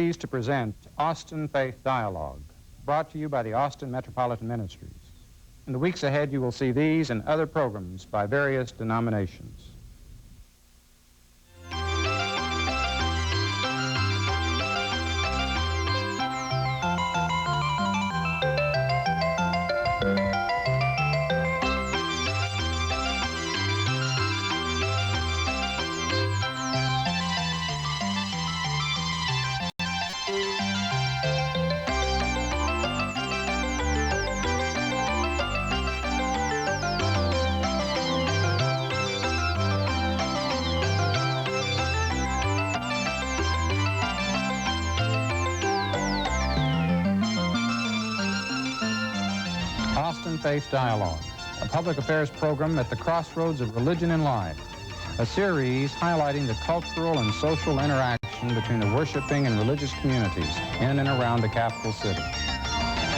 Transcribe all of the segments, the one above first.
Pleased to present Austin Faith Dialogue, brought to you by the Austin Metropolitan Ministries. In the weeks ahead, you will see these and other programs by various denominations. Austin Faith Dialogue, a public affairs program at the crossroads of religion and life, a series highlighting the cultural and social interaction between the worshiping and religious communities in and around the capital city.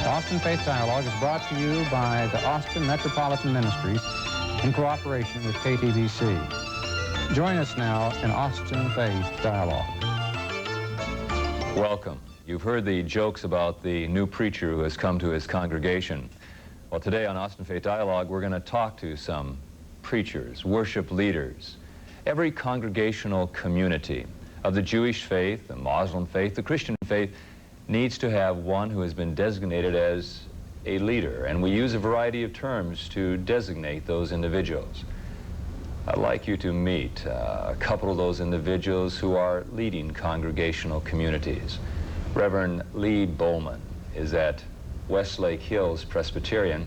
Austin Faith Dialogue is brought to you by the Austin Metropolitan Ministries in cooperation with KTVC. Join us now in Austin Faith Dialogue. Welcome. You've heard the jokes about the new preacher who has come to his congregation. Well, today on Austin Faith Dialogue, we're going to talk to some preachers, worship leaders. Every congregational community of the Jewish faith, the Muslim faith, the Christian faith needs to have one who has been designated as a leader, and we use a variety of terms to designate those individuals. I'd like you to meet a couple of those individuals who are leading congregational communities. Reverend Lee Bowman is at Westlake Hills Presbyterian,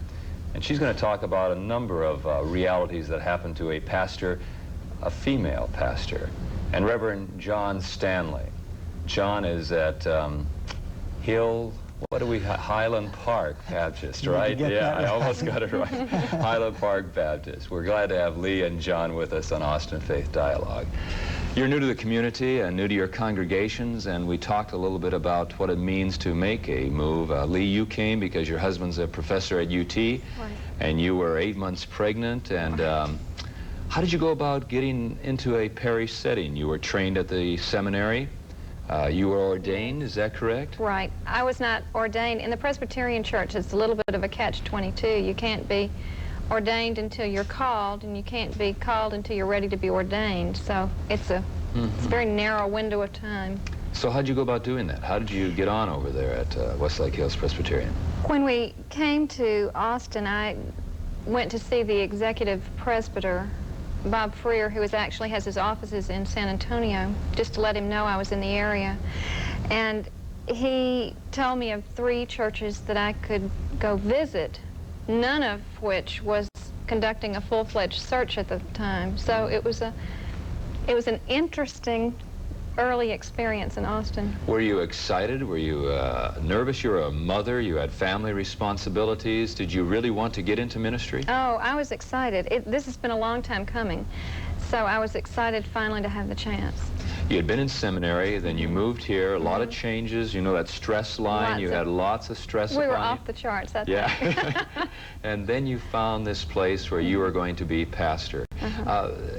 and she's going to talk about a number of realities that happen to a pastor, a female pastor. And Reverend John Stanley. John is at Highland Park Baptist, right? Yeah, I almost got it right. Highland Park Baptist. We're glad to have Lee and John with us on Austin Faith Dialogue. You're new to the community and new to your congregations, and we talked a little bit about what it means to make a move. Lee, you came because your husband's a professor at UT, right, and you were 8 months pregnant, and how did you go about getting into a parish setting? You were trained at the seminary. You were ordained, is that correct? Right. I was not ordained. In the Presbyterian Church, it's a little bit of a catch-22. You can't be ordained until you're called, and you can't be called until you're ready to be ordained. So it's a very narrow window of time. So how'd you go about doing that? How did you get on over there at Westlake Hills Presbyterian? When we came to Austin, I went to see the executive presbyter, Bob Freer, who actually has his offices in San Antonio, just to let him know I was in the area. And he told me of 3 churches that I could go visit, none of which was conducting a full-fledged search at the time. So it was an interesting early experience in Austin. Were you excited? Were you nervous? You were a mother. You had family responsibilities. Did you really want to get into ministry? Oh, I was excited. This has been a long time coming. So I was excited finally to have the chance. You had been in seminary, then you moved here, a lot of changes. You know that stress line, you had lots of stress upon you. We were off the charts, that's right. And then you found this place where you were going to be pastor.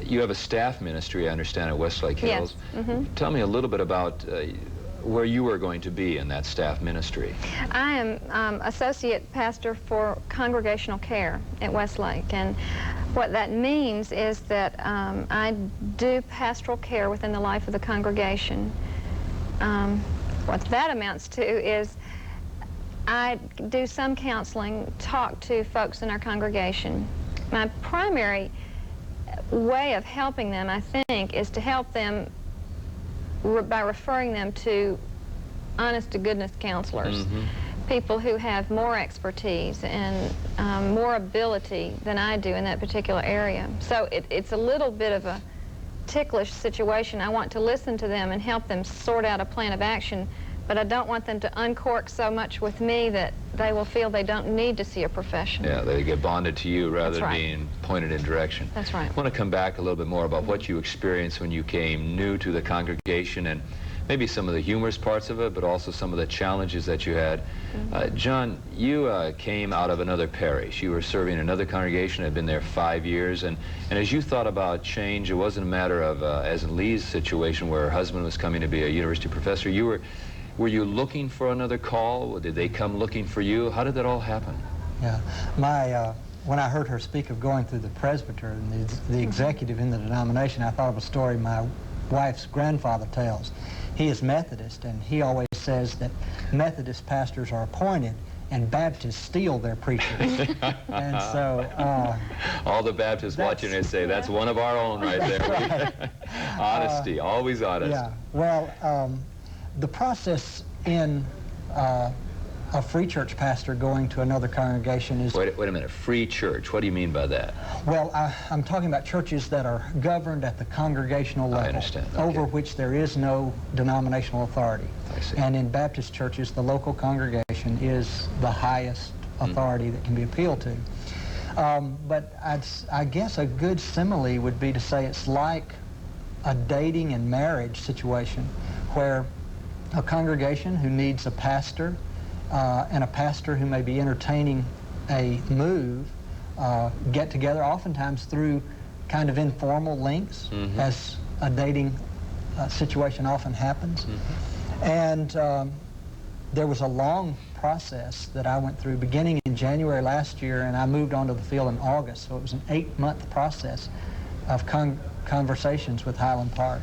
You have a staff ministry, I understand, at Westlake Hills. Yes. Tell me a little bit about where you were going to be in that staff ministry. I am associate pastor for congregational care at Westlake, and what that means is that I do pastoral care within the life of the congregation. What that amounts to is I do some counseling, talk to folks in our congregation. My primary way of helping them, I think, is to help them by referring them to honest-to-goodness counselors, people who have more expertise and more ability than I do in that particular area. So it's a little bit of a ticklish situation. I want to listen to them and help them sort out a plan of action, but I don't want them to uncork so much with me that they will feel they don't need to see a professional. Yeah, they get bonded to you rather than being pointed in direction. That's right. I want to come back a little bit more about what you experienced when you came new to the congregation, and maybe some of the humorous parts of it, but also some of the challenges that you had. John, you came out of another parish. You were serving another congregation, had been there 5 years, and as you thought about change, it wasn't a matter of, as in Lee's situation where her husband was coming to be a university professor, you were Were you looking for another call? Did they come looking for you? How did that all happen? Yeah, when I heard her speak of going through the presbyter and the executive in the denomination, I thought of a story my wife's grandfather tells. He is Methodist, and he always says that Methodist pastors are appointed and Baptists steal their preachers. And so... all the Baptists watching it say, that's one of our own right there. Right. Honesty, always honest. Yeah, well, the process in a free church pastor going to another congregation is... Wait a minute, free church, what do you mean by that? Well, I'm talking about churches that are governed at the congregational level. I understand. Okay. Over which there is no denominational authority. I see. And in Baptist churches, the local congregation is the highest authority that can be appealed to. But I guess a good simile would be to say it's like a dating and marriage situation where a congregation who needs a pastor and a pastor who may be entertaining a move get together, oftentimes through kind of informal links, as a dating situation often happens. And there was a long process that I went through beginning in January last year, and I moved onto the field in August, so it was an 8-month process of conversations with Highland Park.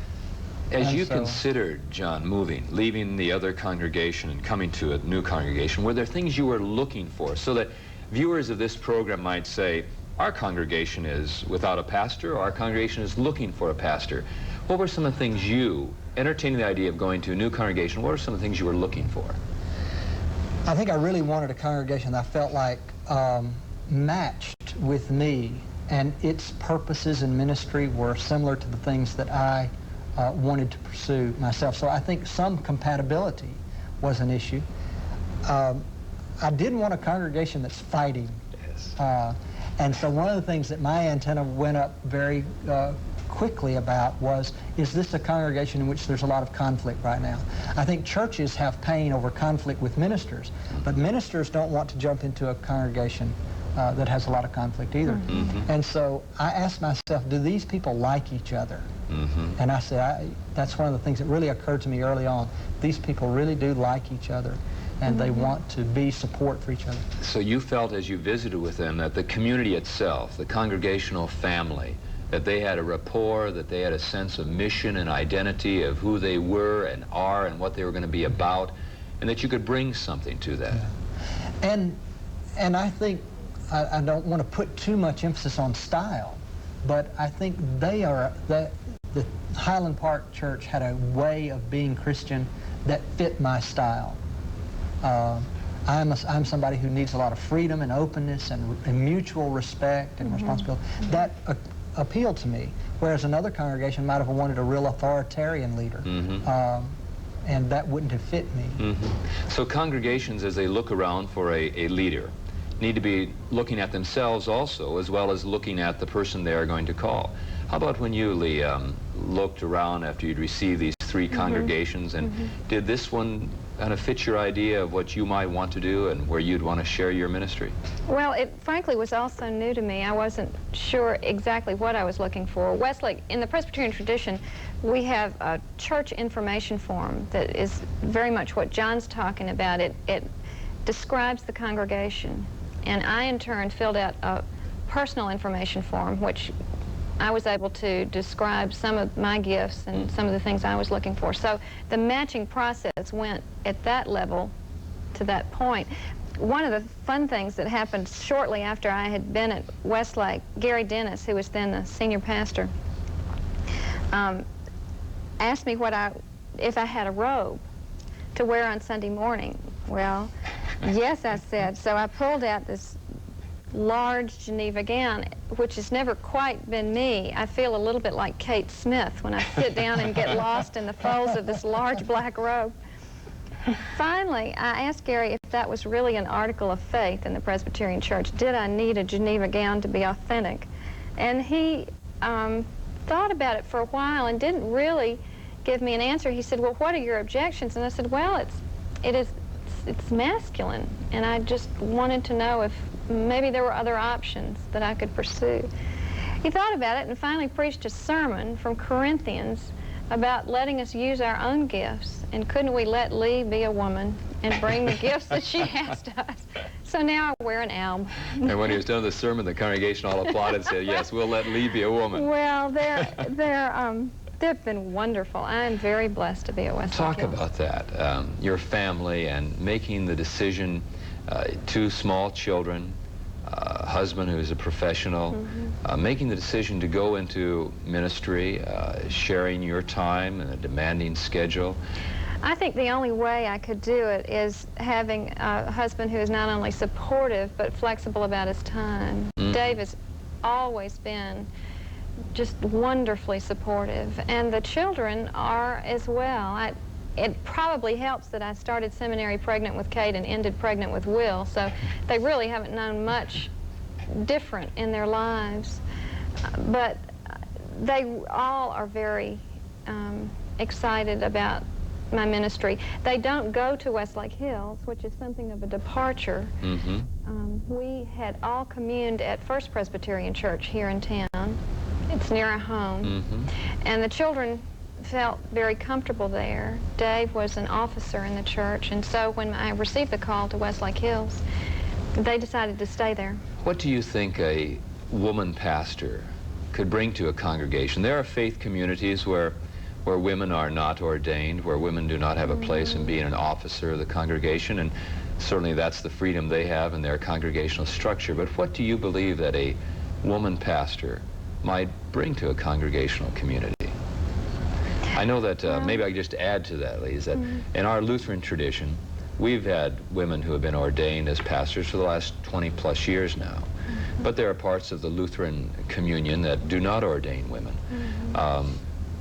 As you considered, John, moving, leaving the other congregation and coming to a new congregation, were there things you were looking for so that viewers of this program might say, our congregation is without a pastor, or our congregation is looking for a pastor? What were some of the things you, entertaining the idea of going to a new congregation, what were some of the things you were looking for? I think I really wanted a congregation that I felt like matched with me, and its purposes in ministry were similar to the things that I wanted to pursue myself. So I think some compatibility was an issue. I didn't want a congregation that's fighting. Yes. And so one of the things that my antenna went up very quickly about was, is this a congregation in which there's a lot of conflict right now? I think churches have pain over conflict with ministers, but ministers don't want to jump into a congregation that has a lot of conflict either. And so I asked myself, do these people like each other? And I said, that's one of the things that really occurred to me early on. These people really do like each other, and they want to be support for each other. So you felt as you visited with them that the community itself, the congregational family, that they had a rapport, that they had a sense of mission and identity of who they were and are and what they were going to be about, and that you could bring something to that. Yeah. And I think, I don't want to put too much emphasis on style, but I think the Highland Park Church had a way of being Christian that fit my style. I'm somebody who needs a lot of freedom and openness and mutual respect and responsibility. That appealed to me, whereas another congregation might have wanted a real authoritarian leader, and that wouldn't have fit me. So congregations, as they look around for a leader, need to be looking at themselves also, as well as looking at the person they are going to call. How about when you, Lee, looked around after you'd received these 3 congregations, and did this one kind of fit your idea of what you might want to do and where you'd want to share your ministry? Well, it frankly was also new to me. I wasn't sure exactly what I was looking for. Westlake, in the Presbyterian tradition, we have a church information form that is very much what John's talking about. It describes the congregation, and I in turn filled out a personal information form, which I was able to describe some of my gifts and some of the things I was looking for. So the matching process went at that level to that point. One of the fun things that happened shortly after I had been at Westlake, Gary Dennis, who was then the senior pastor, asked me if I had a robe to wear on Sunday morning. Well, yes, I said. So I pulled out this large Geneva gown, which has never quite been me. I feel a little bit like Kate Smith when I sit down and get lost in the folds of this large black robe. Finally, I asked Gary if that was really an article of faith in the Presbyterian Church. Did I need a Geneva gown to be authentic? And he thought about it for a while and didn't really give me an answer. He said, well, what are your objections? And I said, well, it's masculine, and I just wanted to know if maybe there were other options that I could pursue. He thought about it and finally preached a sermon from Corinthians about letting us use our own gifts, and couldn't we let Lee be a woman and bring the gifts that she has to us? So now I wear an alb. And when he was done the sermon, the congregation all applauded and said, yes, we'll let Lee be a woman. Well, they've been wonderful. I am very blessed to be at Westlake Talk Hills. about that, your family and making the decision, 2 small children, husband who's a professional, making the decision to go into ministry, sharing your time in a demanding schedule. I think the only way I could do it is having a husband who is not only supportive but flexible about his time. Dave has always been just wonderfully supportive, and the children are as well. It probably helps that I started seminary pregnant with Kate and ended pregnant with Will, so they really haven't known much different in their lives. But they all are very excited about my ministry. They don't go to Westlake Hills, which is something of a departure. We had all communed at First Presbyterian Church here in town. It's near our home. And the children felt very comfortable there. Dave was an officer in the church, and so when I received the call to Westlake Hills, they decided to stay there. What do you think a woman pastor could bring to a congregation? There are faith communities where women are not ordained, where women do not have a place in being an officer of the congregation, and certainly that's the freedom they have in their congregational structure. But what do you believe that a woman pastor might bring to a congregational community? I know that maybe I could just add to that, Lee, is that in our Lutheran tradition, we've had women who have been ordained as pastors for the last 20+ years now. But there are parts of the Lutheran communion that do not ordain women.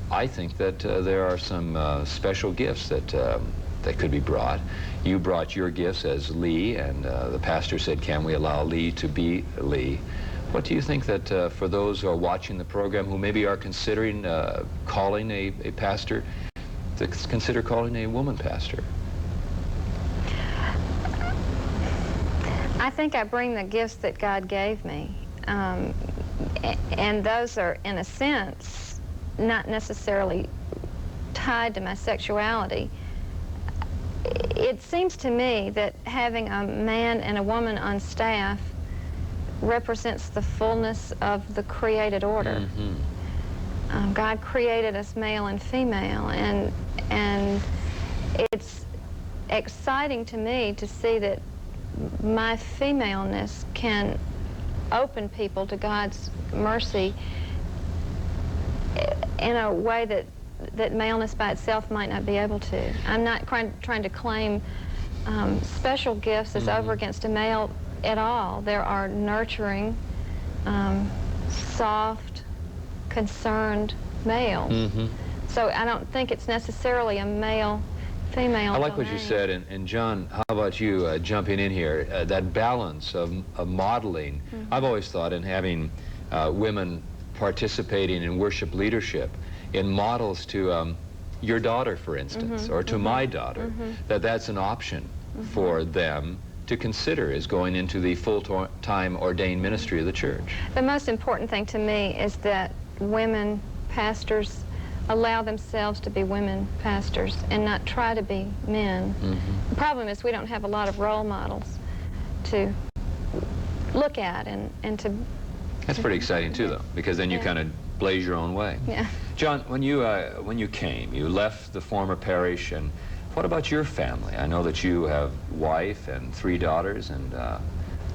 I think that there are some special gifts that could be brought. You brought your gifts as Lee, and the pastor said, can we allow Lee to be Lee? What do you think that for those who are watching the program who maybe are considering calling a pastor, to consider calling a woman pastor? I think I bring the gifts that God gave me, and those are, in a sense, not necessarily tied to my sexuality. It seems to me that having a man and a woman on staff represents the fullness of the created order. God created us male and female, and it's exciting to me to see that my femaleness can open people to God's mercy in a way that maleness by itself might not be able to. I'm not trying to claim special gifts as over against a male at all. There are nurturing, soft, concerned males. So I don't think it's necessarily a male-female I like what domain. you said, and John, how about you jumping in here? That balance of modeling. I've always thought in having women participating in worship leadership, in models to your daughter, for instance, or to my daughter, that's an option for them to consider as going into the full-time ordained ministry of the church. The most important thing to me is that women pastors allow themselves to be women pastors and not try to be men. The problem is we don't have a lot of role models to look at and to... That's pretty exciting too, though, because then you kind of blaze your own way. John, when you came, you left the former parish, and what about your family? I know that you have a wife and 3 daughters, and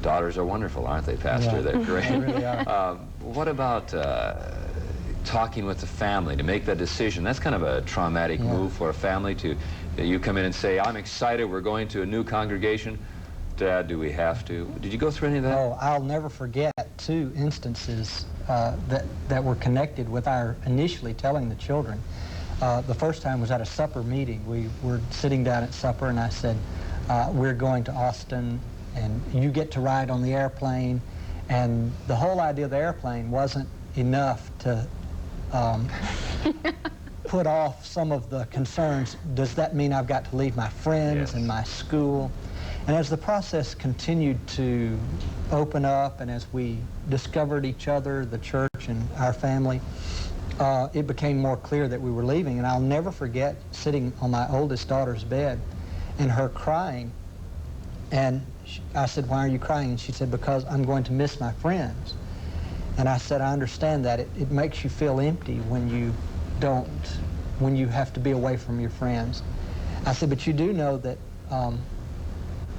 daughters are wonderful, aren't they, Pastor? Yeah. They're great. They really are. What about talking with the family to make that decision? That's kind of a traumatic move for a family to, you come in and say, I'm excited, we're going to a new congregation. Dad, do we have to? Did you go through any of that? Oh, I'll never forget 2 instances that were connected with our initially telling the children. The first time was at a supper meeting. We were sitting down at supper, and I said, we're going to Austin, and you get to ride on the airplane. And the whole idea of the airplane wasn't enough to put off some of the concerns. Does that mean I've got to leave my friends and my school? And as the process continued to open up, and as we discovered each other, the church and our family, it became more clear that we were leaving. And I'll never forget sitting on my oldest daughter's bed and her crying. And I said, "Why are you crying?" And she said, "Because I'm going to miss my friends." And I said, "I understand that. It makes you feel empty when you have to be away from your friends." I said, "But you do know that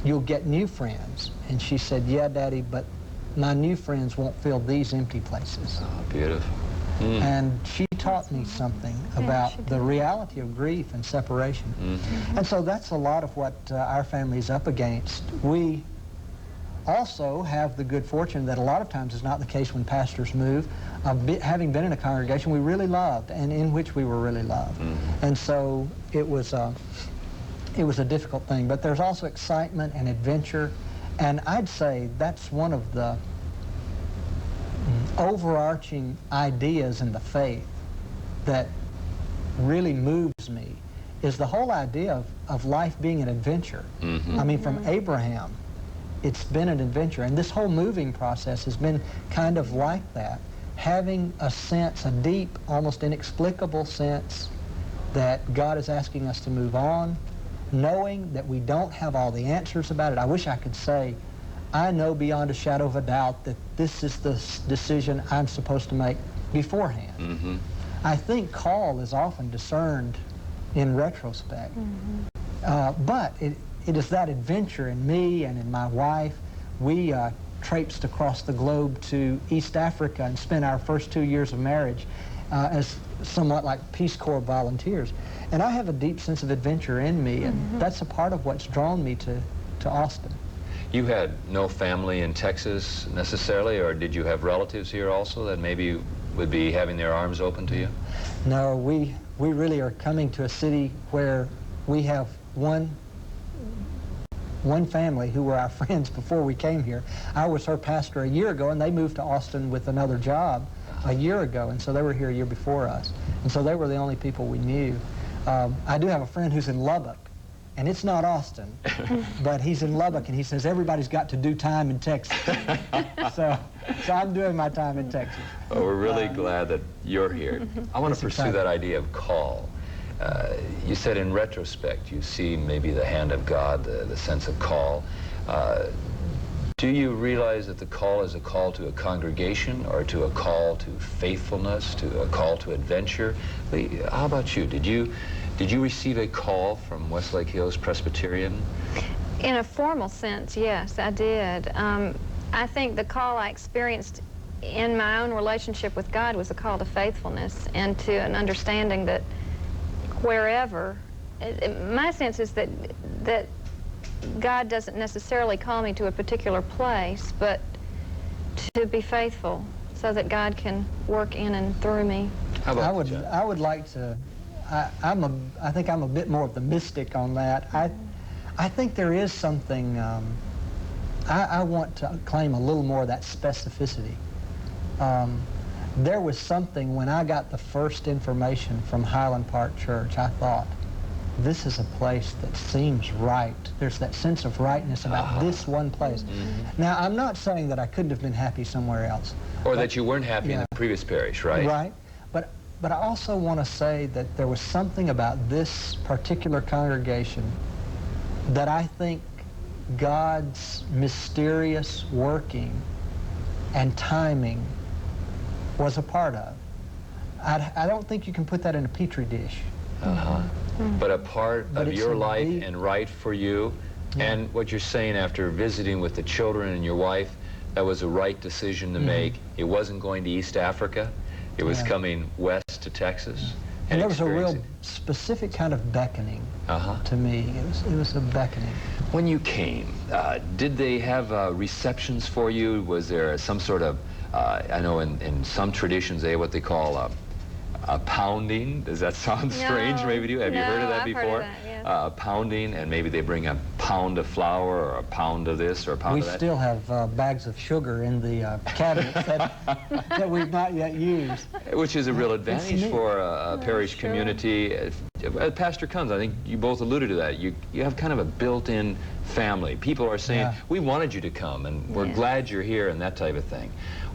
you'll get new friends." And she said, "Yeah, Daddy, but my new friends won't fill these empty places." Oh, beautiful. And she taught me something about the reality of grief and separation. And so that's a lot of what our family is up against. We also have the good fortune that a lot of times is not the case when pastors move, having been in a congregation we really loved and in which we were really loved. And so it was a difficult thing, but there's also excitement and adventure, and I'd say that's one of the overarching ideas in the faith that really moves me, is the whole idea of life being an adventure. I mean, from Abraham, it's been an adventure, and this whole moving process has been kind of like that, having a sense, a deep, almost inexplicable sense that God is asking us to move on, knowing that we don't have all the answers about it. I wish I could say, I know beyond a shadow of a doubt that this is the decision I'm supposed to make beforehand. I think call is often discerned in retrospect. But it is that adventure in me and in my wife. We traipsed across the globe to East Africa and spent our first 2 years of marriage as somewhat like Peace Corps volunteers. And I have a deep sense of adventure in me, and that's a part of what's drawn me to Austin. You had no family in Texas necessarily, or did you have relatives here also that maybe would be having their arms open to you? No, we really are coming to a city where we have one family who were our friends before we came here. I was her pastor a year ago, and they moved to Austin with another job a year ago, and so they were here a year before us. And so they were the only people we knew. I do have a friend who's in Lubbock, and it's not Austin, but he's in Lubbock, and he says everybody's got to do time in Texas. so I'm doing my time in Texas. Well, we're really glad that you're here. I want to pursue that idea of call. You said in retrospect you see maybe the hand of God, the sense of call. Do you realize that the call is a call to a congregation, or to a call to faithfulness, to a call to adventure? How about you? Did you receive a call from Westlake Hills Presbyterian? In a formal sense, yes, I did. I think the call I experienced in my own relationship with God was a call to faithfulness and to an understanding that wherever, my sense is that God doesn't necessarily call me to a particular place, but to be faithful so that God can work in and through me. How about I would like to, I think I'm a bit more of the mystic on that. I think there is something, I want to claim a little more of that specificity. There was something when I got the first information from Highland Park Church, I thought, this is a place that seems right. There's that sense of rightness about this one place. Now, I'm not saying that I couldn't have been happy somewhere else. Or that you weren't happy in the previous parish, right? Right. But I also want to say that there was something about this particular congregation that I think God's mysterious working and timing was a part of. I don't think you can put that in a petri dish. But a part of your life and right for you. And what you're saying, after visiting with the children and your wife, that was a right decision to make. It wasn't going to East Africa. It was coming west to Texas. And there was a real specific kind of beckoning to me. It was a beckoning. When you came, did they have receptions for you? Was there some sort of, I know in some traditions they have what they call a pounding. Does that sound strange maybe to you? Have you heard of that before? Heard of that, yes. Pounding, and maybe they bring a pound of flour or a pound of this or a pound of that. We still have bags of sugar in the cabinets that we've not yet used. Which is a real advantage for a parish community. Pastor Kunz, I think you both alluded to that. You have kind of a built-in family. People are saying, we wanted you to come, and we're glad you're here, and that type of thing.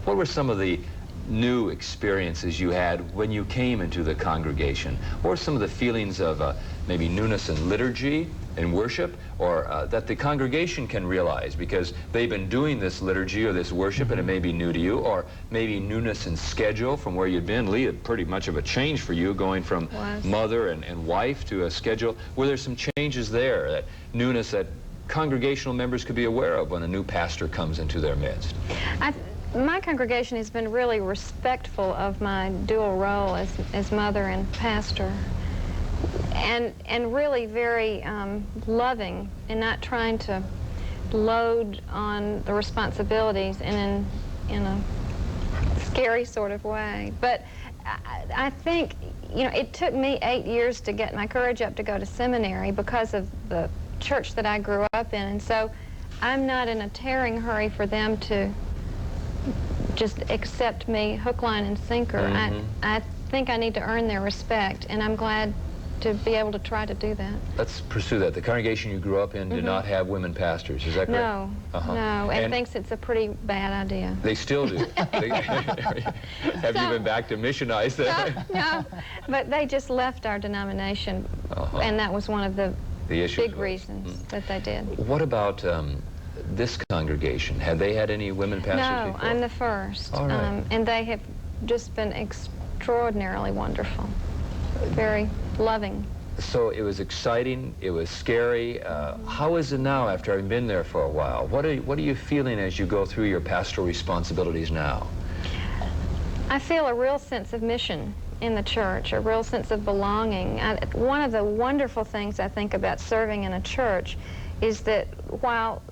What were some of the new experiences you had when you came into the congregation? Or some of the feelings of maybe newness in liturgy and worship, or that the congregation can realize because they've been doing this liturgy or this worship and it may be new to you, or maybe newness in schedule from where you'd been? Lee, pretty much of a change for you going from mother and wife to a schedule. Were there some changes there, that newness that congregational members could be aware of when a new pastor comes into their midst? My congregation has been really respectful of my dual role as mother and pastor, and really very loving, and not trying to load on the responsibilities in a scary sort of way. But I think, you know, it took me 8 years to get my courage up to go to seminary because of the church that I grew up in, and so I'm not in a tearing hurry for them to just accept me hook, line, and sinker. I think I need to earn their respect, and I'm glad to be able to try to do that. Let's pursue that. The congregation you grew up in did not have women pastors, is that correct? No, no, and thinks it's a pretty bad idea. They still do. Have you been back to missionize them? No, but they just left our denomination, and that was one of the big reasons that they did. What about this congregation? Have they had any women pastors before? No, I'm the first. All right. And they have just been extraordinarily wonderful, very loving. So it was exciting, it was scary. How is it now after having been there for a while? What are you feeling as you go through your pastoral responsibilities now? I feel a real sense of mission in the church, a real sense of belonging. One of the wonderful things I think about serving in a church is that while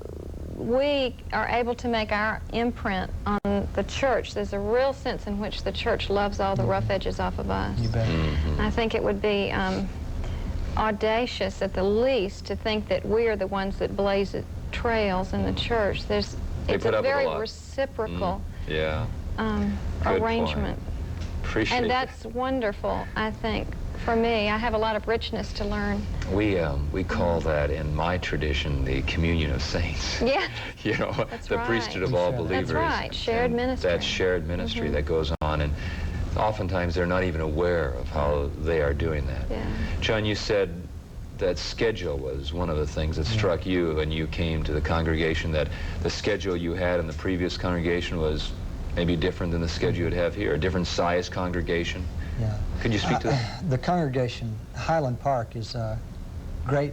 we are able to make our imprint on the church, there's a real sense in which the church loves all the rough edges off of us. You bet. I think it would be audacious at the least to think that we are the ones that blaze trails in the church. It's a very reciprocal arrangement. Appreciate and that's wonderful, I think. For me, I have a lot of richness to learn. We call that, in my tradition, the communion of saints. Yeah. You know, that's the right. priesthood of all believers. That's right, shared ministry. That shared ministry that goes on, and oftentimes they're not even aware of how they are doing that. Yeah. John, you said that schedule was one of the things that struck you when you came to the congregation, that the schedule you had in the previous congregation was maybe different than the schedule you'd have here, a different size congregation. Yeah. Could you speak to that? The congregation, Highland Park, is a great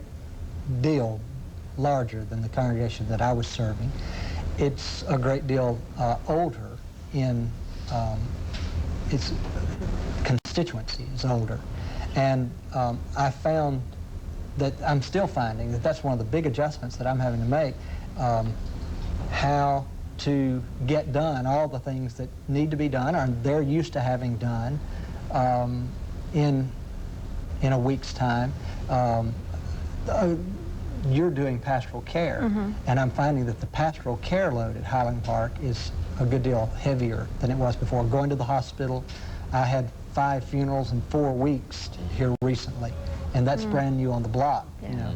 deal larger than the congregation that I was serving. It's a great deal older in its constituency is older. And I found that I'm still finding that that's one of the big adjustments that I'm having to make, how to get done all the things that need to be done or they're used to having done in a week's time. You're doing pastoral care, and I'm finding that the pastoral care load at Highland Park is a good deal heavier than it was before. Going to the hospital, I had 5 funerals in 4 weeks here recently, and that's brand new on the block, you know.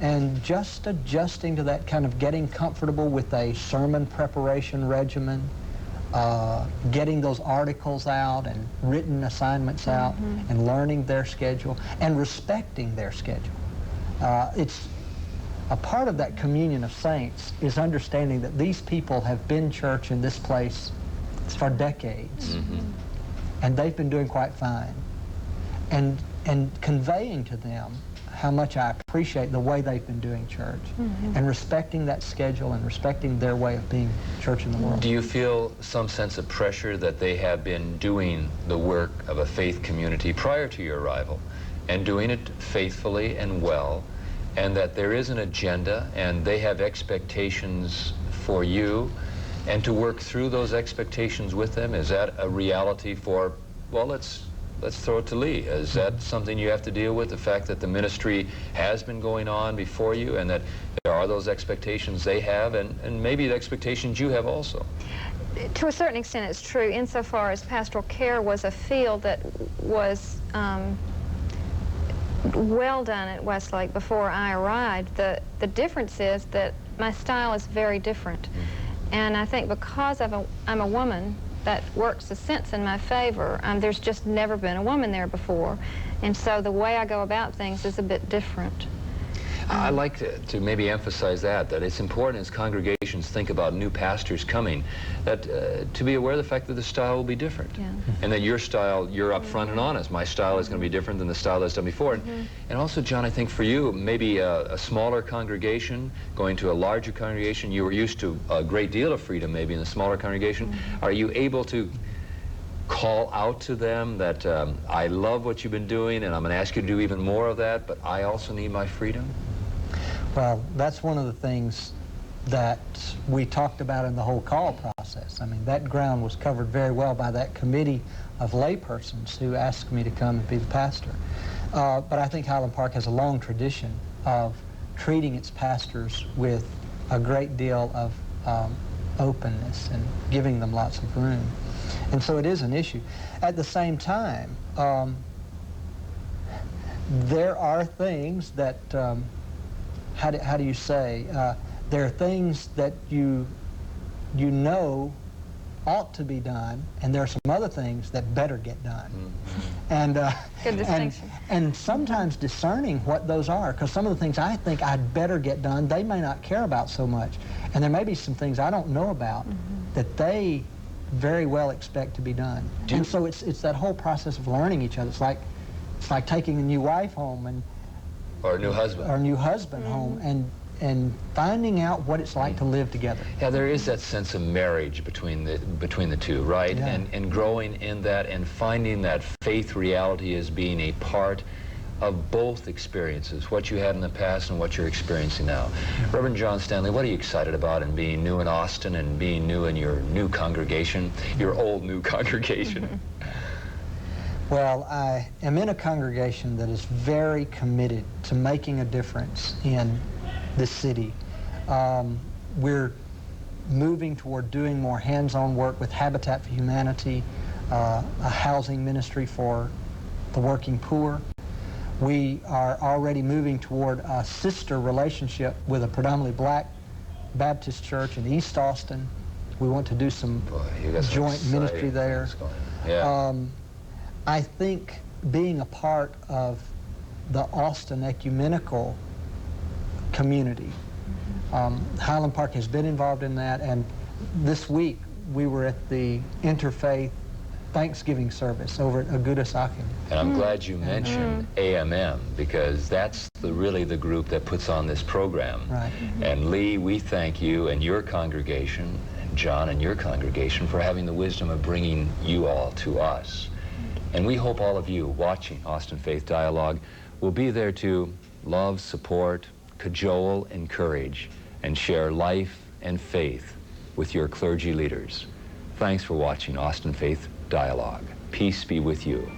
And just adjusting to that, kind of getting comfortable with a sermon preparation regimen, getting those articles out and written assignments out, and learning their schedule and respecting their schedule. It's a part of that communion of saints is understanding that these people have been church in this place for decades, and they've been doing quite fine. And conveying to them how much I appreciate the way they've been doing church, and respecting that schedule and respecting their way of being church in the world. Do you feel some sense of pressure that they have been doing the work of a faith community prior to your arrival and doing it faithfully and well, and that there is an agenda and they have expectations for you, and to work through those expectations with them? Is that a reality for, well, let's throw it to Lee. Is that something you have to deal with, the fact that the ministry has been going on before you and that there are those expectations they have and maybe the expectations you have also? To a certain extent it's true, insofar as pastoral care was a field that was well done at Westlake before I arrived. The difference is that my style is very different. And I think because I'm a woman, that works a sense in my favor. There's just never been a woman there before, and so the way I go about things is a bit different. I'd like to maybe emphasize that it's important as congregations think about new pastors coming, that to be aware of the fact that the style will be different. Yeah. And that your style, you're upfront and honest. My style is going to be different than the style that's done before. And also, John, I think for you, maybe a smaller congregation, going to a larger congregation, you were used to a great deal of freedom maybe in a smaller congregation. Are you able to call out to them that I love what you've been doing and I'm going to ask you to do even more of that, but I also need my freedom? Well, that's one of the things that we talked about in the whole call process. I mean, that ground was covered very well by that committee of laypersons who asked me to come and be the pastor. But I think Highland Park has a long tradition of treating its pastors with a great deal of openness and giving them lots of room. And so it is an issue. At the same time, there are things that how do you say, there are things that you know ought to be done, and there are some other things that better get done. And, Good distinction. and sometimes discerning what those are, because some of the things I think I'd better get done, they may not care about so much. And there may be some things I don't know about that they very well expect to be done. And so it's that whole process of learning each other. It's like taking a new wife home Or a new husband. or a new husband home and finding out what it's like to live together. Yeah, there is that sense of marriage between the two, right? Yeah. And growing in that and finding that faith reality as being a part of both experiences, what you had in the past and what you're experiencing now. Reverend John Stanley, what are you excited about in being new in Austin and being new in your new congregation, your old new congregation? Well, I am in a congregation that is very committed to making a difference in the city. We're moving toward doing more hands-on work with Habitat for Humanity, a housing ministry for the working poor. We are already moving toward a sister relationship with a predominantly black Baptist church in East Austin. We want to do some joint ministry there. Yeah. I think being a part of the Austin ecumenical community, Highland Park has been involved in that, and this week we were at the interfaith Thanksgiving service over at Agudas Achim. And I'm glad you mentioned AMM, because that's really the group that puts on this program. Right. And Lee, we thank you and your congregation, and John and your congregation, for having the wisdom of bringing you all to us. And we hope all of you watching Austin Faith Dialogue will be there to love, support, cajole, encourage, and share life and faith with your clergy leaders. Thanks for watching Austin Faith Dialogue. Peace be with you.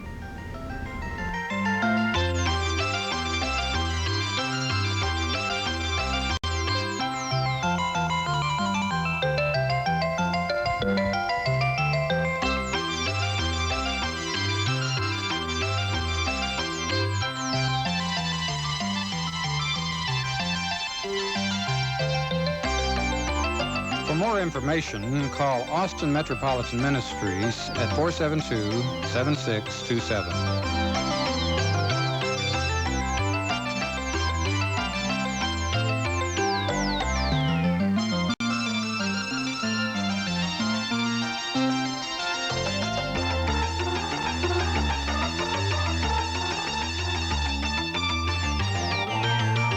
For more information, call Austin Metropolitan Ministries at 472-7627.